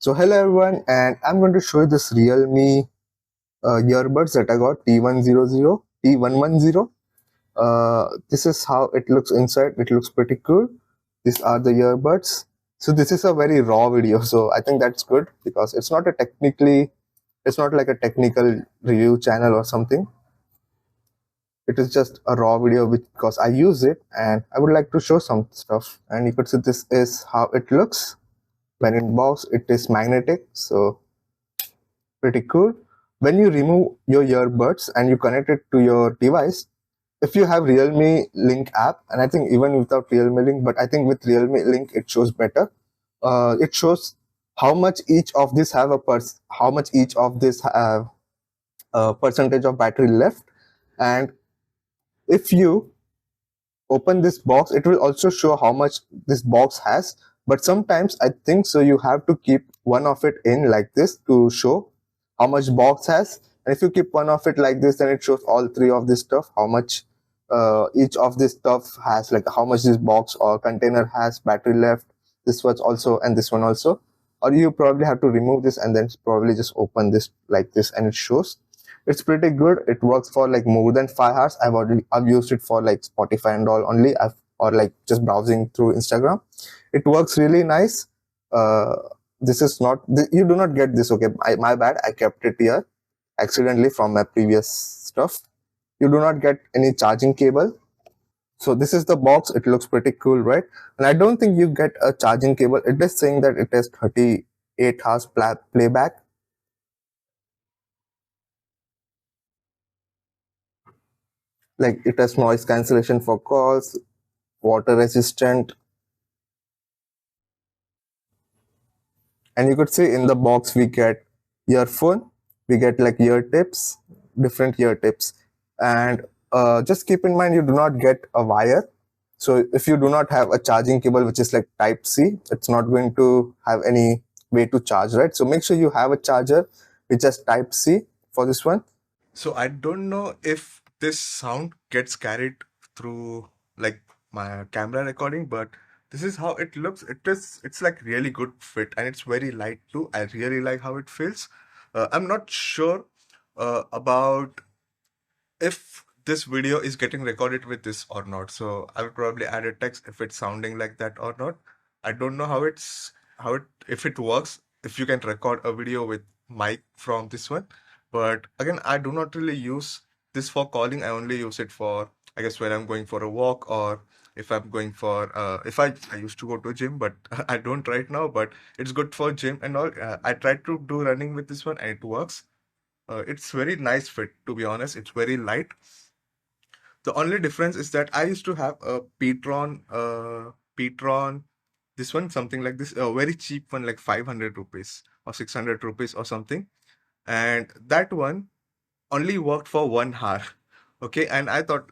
So hello everyone, and I'm going to show you this Realme earbuds that I got T110. This is how it looks inside. It looks pretty cool. These are the earbuds. So this is a very raw video, so I think that's good because it's not like a technical review channel or something. It is just a raw video because I use it and I would like to show some stuff. And you could see this is how it looks. When in box, it is magnetic, so pretty cool. When you remove your earbuds and you connect it to your device, if you have Realme Link app, and I think even without Realme Link, but I think with Realme Link it shows better. It shows how much each of this have how much each of this have a percentage of battery left, and if you open this box, it will also show how much this box has. But sometimes I think so you have to keep one of it in like this to show how much box has. And if you keep one of it like this, then it shows all three of this stuff, how much each of this stuff has, like how much this box or container has battery left. This was also, and this one also. Or you probably have to remove this and then probably just open this like this, and it shows. It's pretty good. It works for like more than 5 hours. I've used it for like Spotify and all only. Or like just browsing through Instagram. It works really nice. Uh, this is not you do not get this. Okay, my bad. I kept it here accidentally from my previous stuff. You do not get any charging cable. So this is the box. It looks pretty cool, right? And I don't think you get a charging cable. It is saying that it has 38 hours playback. Like it has noise cancellation for calls, water resistant, and you could see in the box we get earphone, we get like ear tips, different ear tips. And just keep in mind you do not get a wire. So if you do not have a charging cable which is like type C, it's not going to have any way to charge, right? So make sure you have a charger which is type C for this one. So I don't know if this sound gets carried through like my camera recording, but this is how it looks. It's like really good fit and it's very light too. I really like how it feels. I'm not sure about if this video is getting recorded with this or not. So I will probably add a text if it's sounding like that or not. I don't know how it if it works, if you can record a video with mic from this one. But again, I do not really use this for calling. I only use it for, I guess, when I'm going for a walk, or if I'm going for if I used to go to gym, but I don't right now, but it's good for gym and all. I tried to do running with this one and it works. It's very nice fit, to be honest. It's very light. The only difference is that I used to have a Petron, this one, something like this, a very cheap one, like 500 rupees or 600 rupees or something. And that one only worked for 1 hour. Okay, and I thought,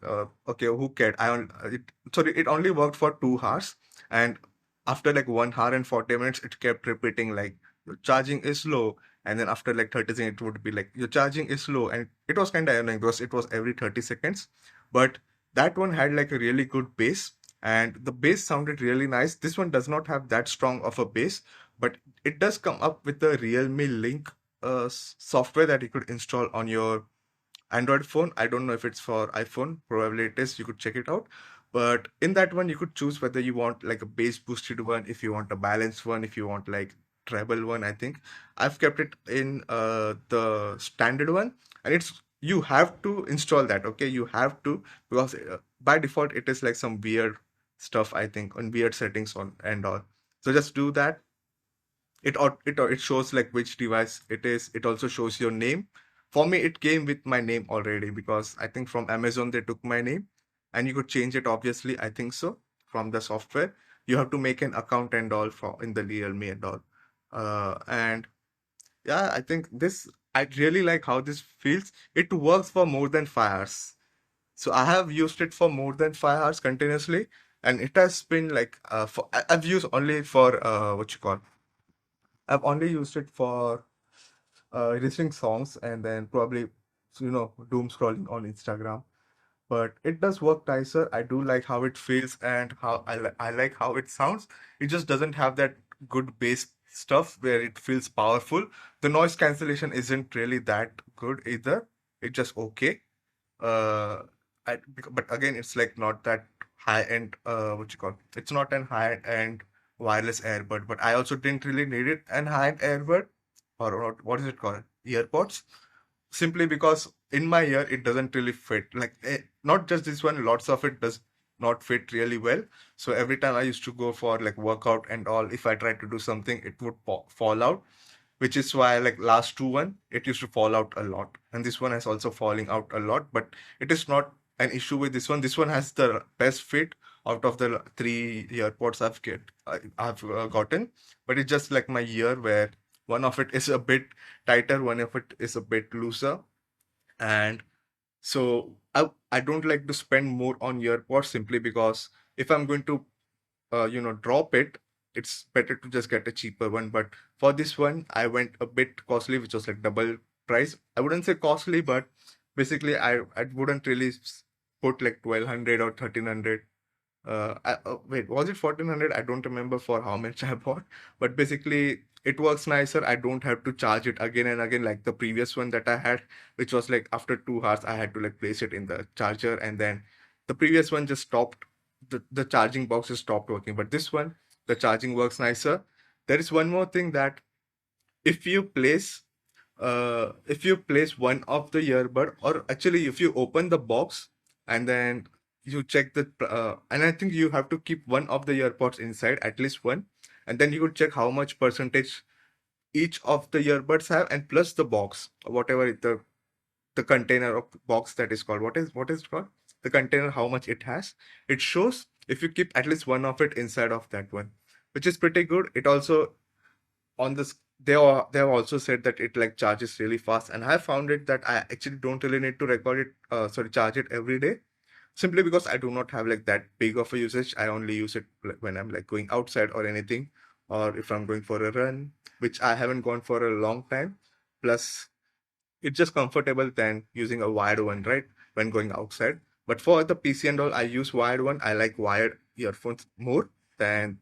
okay, who cared? It only worked for 2 hours, and after like 1 hour and 40 minutes, it kept repeating like your charging is low, and then after like 30 seconds, it would be like your charging is low, and it was kind of annoying because it was every 30 seconds. But that one had like a really good bass, and the bass sounded really nice. This one does not have that strong of a bass, but it does come up with the Realme Link software that you could install on your Android phone. I don't know if it's for iPhone. Probably it is. You could check it out. But in that one, you could choose whether you want like a bass boosted one, if you want a balanced one, if you want like treble one. I think I've kept it in the standard one, and it's you have to install that. Okay, you have to, because by default it is like some weird stuff. I think on weird settings on and all. So just do that. It shows like which device it is. It also shows your name. For me, it came with my name already because I think from Amazon they took my name, and you could change it, obviously. I think so, from the software. You have to make an account and all for in the Realme and all. And yeah, I think this I really like how this feels. It works for more than 5 hours. So I have used it for more than 5 hours continuously, and it has been like I've used only for what you call I've only used it for listening songs and then probably doom scrolling on Instagram. But it does work nicer. I do like how it feels and how I like how it sounds. It just doesn't have that good bass stuff where it feels powerful. The noise cancellation isn't really that good either. It's just okay. Uh, but again, it's like not that high end. What you call? It's not an high end wireless earbud. But I also didn't really need it an high end earbud, or what is it called? Earpods, simply because in my ear it doesn't really fit, like not just this one, lots of it does not fit really well. So every time I used to go for like workout and all, if I tried to do something, it would fall out, which is why like last two one it used to fall out a lot, and this one is also falling out a lot. But it is not an issue with this one. This one has the best fit out of the three earpods I've gotten. But it's just like my ear where one of it is a bit tighter, one of it is a bit looser. And so I don't like to spend more on earpods, simply because if I'm going to drop it, it's better to just get a cheaper one. But for this one I went a bit costly, which was like double price. I wouldn't say costly, but basically I wouldn't really put like 1200 or 1300. Wait, was it 1400? I don't remember for how much I bought, but basically it works nicer. I don't have to charge it again and again like the previous one that I had, which was like after 2 hours I had to like place it in the charger, and then the previous one just stopped. The charging box just stopped working. But this one, the charging works nicer. There is one more thing, that if you place one of the earbud, or actually if you open the box and then you check and I think you have to keep one of the earpods inside, at least one, and then you could check how much percentage each of the earbuds have, and plus the box, whatever the container of box that is called, what is it called, the container, how much it has. It shows if you keep at least one of it inside of that one, which is pretty good. It also, on this, they have also said that it like charges really fast, and I found it that I actually don't really need to record it sorry, charge it every day, simply because I do not have like that big of a usage. I only use it like when I'm like going outside or anything, or if I'm going for a run, which I haven't gone for a long time. Plus it's just comfortable than using a wired one, right, when going outside. But for the PC and all, I use wired one. I like wired earphones more than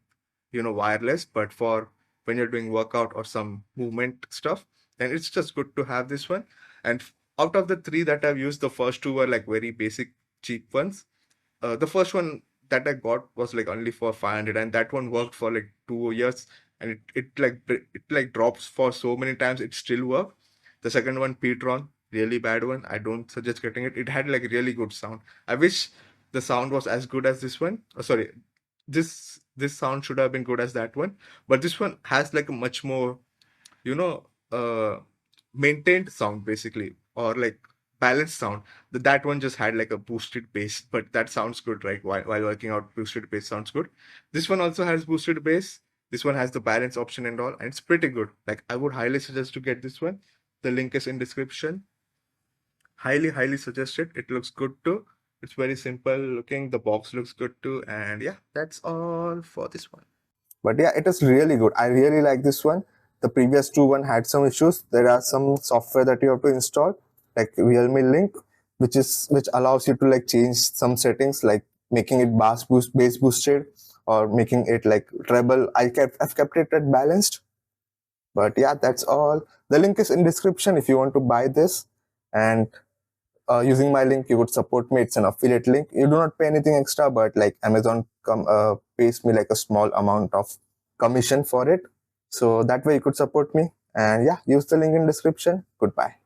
wireless. But for when you're doing workout or some movement stuff, then it's just good to have this one. And out of the three that I've used, the first two were like very basic cheap ones. The first one that I got was like only for 500, and that one worked for like 2 years, and it drops for so many times it still worked. The second one, Petron, really bad one. I don't suggest getting it. It had like really good sound. I wish the sound was as good as this one. Oh, sorry, this sound should have been good as that one, but this one has like a much more you know uh maintained sound, basically, or like balanced sound. That one just had like a boosted bass, but that sounds good, right? While working out, boosted bass sounds good. This one also has boosted bass. This one has the balance option and all, and it's pretty good. Like, I would highly suggest to get this one. The link is in description. Highly suggest it. It looks good too. It's very simple looking. The box looks good too. And yeah, that's all for this one. But yeah, it is really good. I really like this one. The previous two one had some issues. There are some software that you have to install, like Realme Link, which allows you to like change some settings, like making it bass boosted, or making it like treble. I've kept it at balanced. But yeah, that's all. The link is in description if you want to buy this. And using my link, you would support me. It's an affiliate link. You do not pay anything extra, but like Amazon pays me like a small amount of commission for it. So that way you could support me. And yeah, use the link in description. Goodbye.